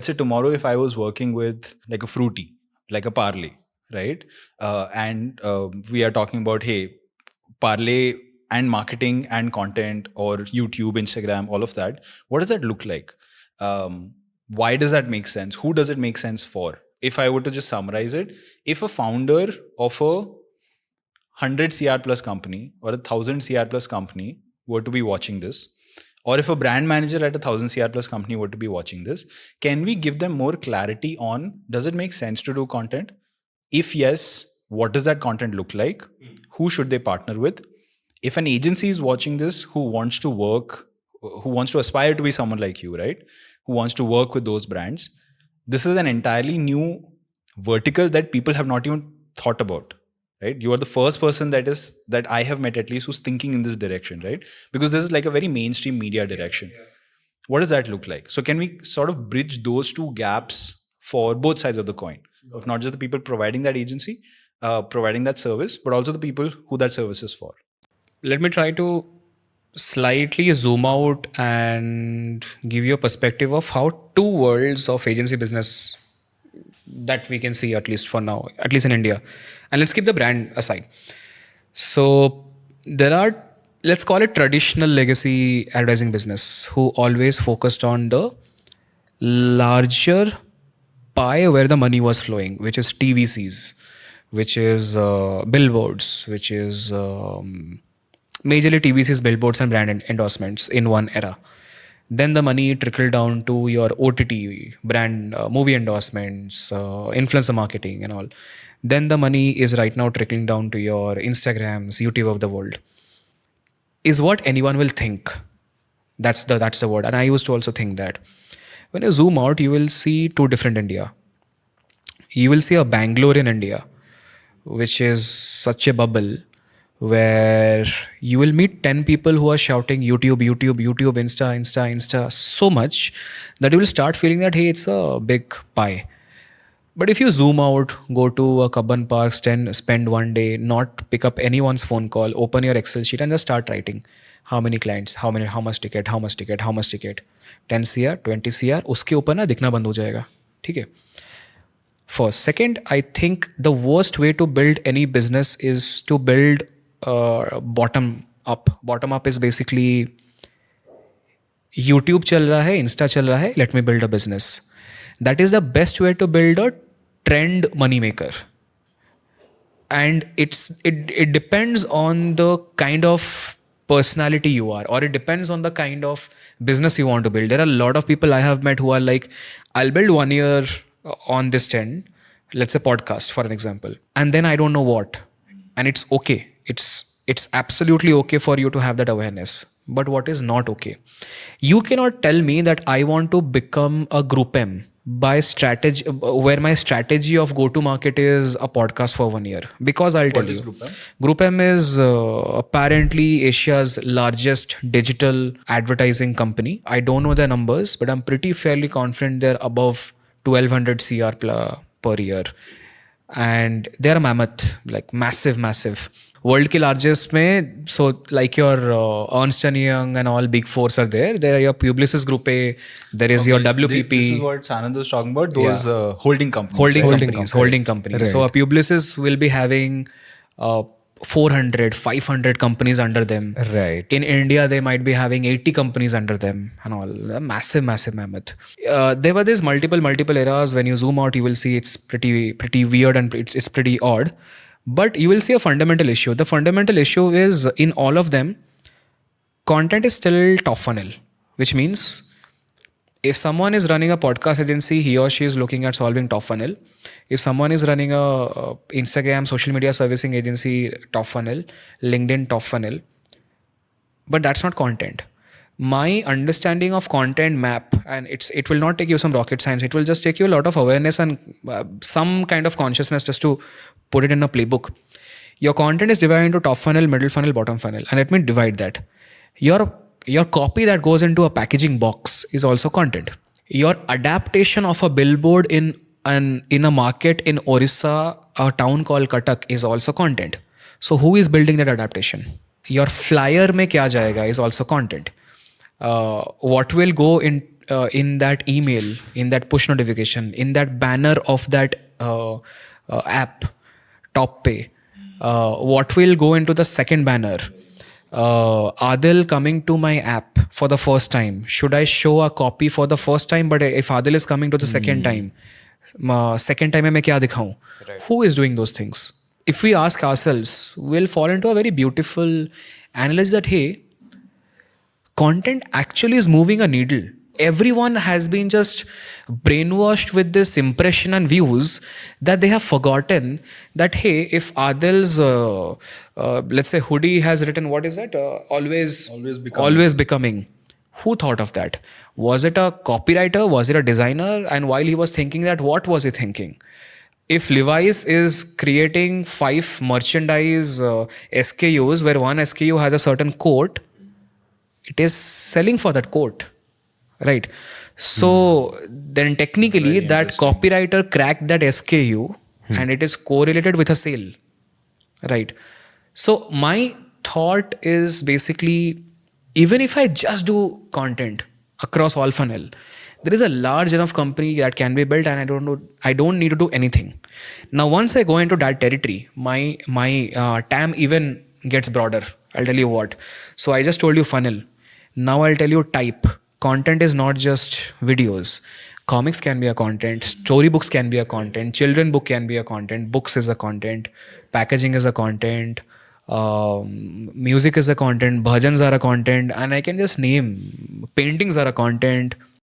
So tomorrow, if I was working with like a fruity, like a parlay, right? And we are talking about, hey, parlay and marketing and content or YouTube, Instagram, all of that. What does that look like? Why does that make sense? Who does it make sense for? If I were to just summarize it, if a founder of a 100 CR plus company or 1,000 CR plus company were to be watching this, or if a brand manager at 1,000 CR plus company were to be watching this, can we give them more clarity on, does it make sense to do content? If yes, what does that content look like? Who should they partner with? If an agency is watching this who wants to work, who wants to aspire to be someone like you, right? Who wants to work with those brands, this is an entirely new vertical that people have not even thought about, right? You are the first person that I have met, at least, who's thinking in this direction, right? Because this is like a very mainstream media direction. What does that look like? So can we sort of bridge those two gaps for both sides of the coin, of not just the people providing that agency, providing that service, but also the people who that service is for? Let me try to slightly zoom out and give you a perspective of how two worlds of agency business that we can see, at least for now, at least in India. And let's keep the brand aside. So there are, let's call it traditional legacy advertising business, who always focused on the larger pie where the money was flowing, which is TVCs, which is billboards, which is majorly TVCs, billboards, and brand endorsements in one era. Then the money trickled down to your OTT, brand, movie endorsements, influencer marketing, and all. Then the money is right now trickling down to your Instagrams, YouTube of the world. Is what anyone will think. That's the word. And I used to also think that. When you zoom out, you will see two different India. You will see a Bangalore in India, which is such a bubble where you will meet 10 people who are shouting YouTube, YouTube, YouTube, Insta, Insta, Insta so much that you will start feeling that, hey, it's a big pie. But if you zoom out, go to a Kabban Park, spend one day, not pick up anyone's phone call, open your Excel sheet and just start writing. How many clients, how much ticket, how much ticket, how much ticket, 10 CR, 20 CR, उसके ऊपर ना दिखना बंद हो जाएगा. ठीक है. First. Second, I think the worst way to build any business is to build bottom up. Bottom up is basically YouTube चल रहा है, Insta चल रहा है, let me build a business. That is the best way to build a trend money maker. And it depends on the kind of personality you are, or it depends on the kind of business you want to build. There are a lot of people I have met who are like, I'll build 1 year on this trend, let's say podcast for an example, and then I don't know what. And it's okay. It's absolutely okay for you to have that awareness. But what is not okay? You cannot tell me that I want to become a group M by strategy, where my strategy of go-to market is a podcast for 1 year. Because I'll tell you, Group M is apparently Asia's largest digital advertising company. I don't know the numbers, but I'm pretty fairly confident they're above 1200 CR per year. And they're mammoth, like massive. World ki largest mein, so like your Ernst & Young and all big fours are there. There are your Publicis Group A, there is your WPP. This is what Sanand was talking about, those holding companies. Holding companies. Right. So a Publicis will be having 400, 500 companies under them. Right. In India, they might be having 80 companies under them and all. Massive mammoth. There were these multiple eras. When you zoom out, you will see it's pretty weird and it's pretty odd. But you will see a fundamental issue. The fundamental issue is, in all of them, content is still top funnel, which means if someone is running a podcast agency, he or she is looking at solving top funnel. If someone is running a Instagram social media servicing agency, top funnel, LinkedIn, top funnel. But that's not content. My understanding of content map, and it will not take you some rocket science. It will just take you a lot of awareness and some kind of consciousness just to put it in a playbook. Your content is divided into top funnel, middle funnel, bottom funnel. And let me divide that. Your copy that goes into a packaging box is also content. Your adaptation of a billboard in a market in Orissa, a town called Cuttack, is also content. So who is building that adaptation? Your flyer mein kya jayega is also content. What will go in in that email, in that push notification, in that banner of that app, top pay, what will go into the second banner? Adil coming to my app for the first time. Should I show a copy for the first time? But if Adil is coming to the second time, second time में मैं क्या दिखाऊं? Who is doing those things? If we ask ourselves, we'll fall into a very beautiful analysis that hey, content actually is moving a needle. Everyone has been just brainwashed with this impression and views that they have forgotten that hey, if Adil's let's say hoodie has written what is that always becoming. Who thought of that? Was it a copywriter? Was it a designer? And while he was thinking that, what was he thinking? If Levi's is creating 5 merchandise SKUs where one SKU has a certain coat, it is selling for that coat, right? So then technically that copywriter cracked that SKU and it is correlated with a sale, right? So my thought is basically, even if I just do content across all funnel, there is a large enough company that can be built, and I don't need to do anything. Now, once I go into that territory, my TAM even gets broader. I'll tell you what. So I just told you funnel. Now I'll tell you type. Content is not just videos. Comics can be a content. Storybooks can be a content. Children book can be a content. Books is a content. Packaging is a content. Music is a content. Bhajans are a content. And I can just name paintings are a content.